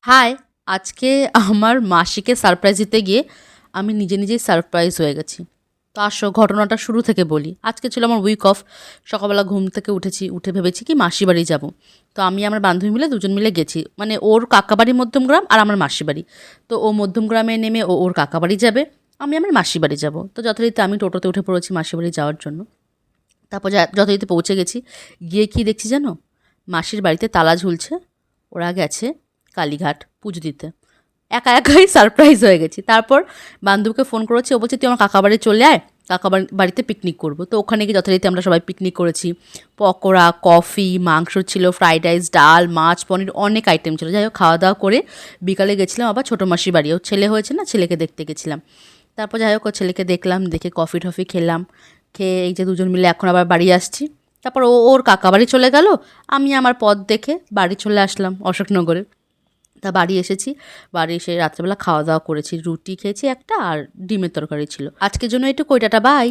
High! আজকে আমার মাসিকে সারপ্রাইজ দিতে গিয়ে আমি নিজে নিজেই সারপ্রাইজ হয়ে গেছি। তো আসো ঘটনাটা শুরু থেকে বলি। আজকে ছিল আমার উইক অফ। সকালবেলা ঘুম থেকে উঠেছি, উঠে ভেবেছি কি মাসির বাড়ি যাবো। তো আমি আমার বান্ধবী মিলে দুজন মিলে গেছি। মানে ওর কাকাবাড়ি মধ্যমগ্রাম আর আমার মাসির বাড়ি। তো ও মধ্যমগ্রামে নেমে ও ওর কাকাবাড়ি যাবে, আমি আমার মাসির বাড়ি যাবো। তো যথারীতি আমি টোটোতে উঠে পড়েছি মাসির বাড়ি যাওয়ার জন্য। তারপর যথারীতি পৌঁছে গেছি। গিয়ে কি দেখছি জানো? মাসির বাড়িতে তালা ঝুলছে। ওরা গেছে কালীঘাট পুজো দিতে। একা একাই সারপ্রাইজ হয়ে গেছি। তারপর বান্ধবীকে ফোন করেছি, ও বলছে তুই আমার কাকা বাড়ি চলে আয়, কাকা বাড়িতে পিকনিক করবো। তো ওখানে গিয়ে যথারীতি আমরা সবাই পিকনিক করেছি। পকোড়া, কফি, মাংস ছিল, ফ্রাইড রাইস, ডাল, মাছ, পনির, অনেক আইটেম ছিল। যাই হোক খাওয়া দাওয়া করে বিকালে গেছিলাম আবার ছোটো মাসির বাড়ি। ওর ছেলে হয়েছে না, ছেলেকে দেখতে গেছিলাম। তারপর যাই হোক ওর ছেলেকে দেখলাম, দেখে কফি টফি খেলাম। খেয়ে এই যে দুজন মিলে এখন আবার বাড়ি আসছি। তারপর ও ওর কাকা বাড়ি চলে গেল, আমি আমার পথ দেখে বাড়ি চলে আসলাম অশোকনগরে। তা বাড়ি এসেছি। বাড়ি এসে রাত্রেবেলা খাওয়া দাওয়া করেছি, রুটি খেয়েছি একটা আর ডিমের তরকারি ছিল। আজকের জন্য একটু কইটাটা বাই।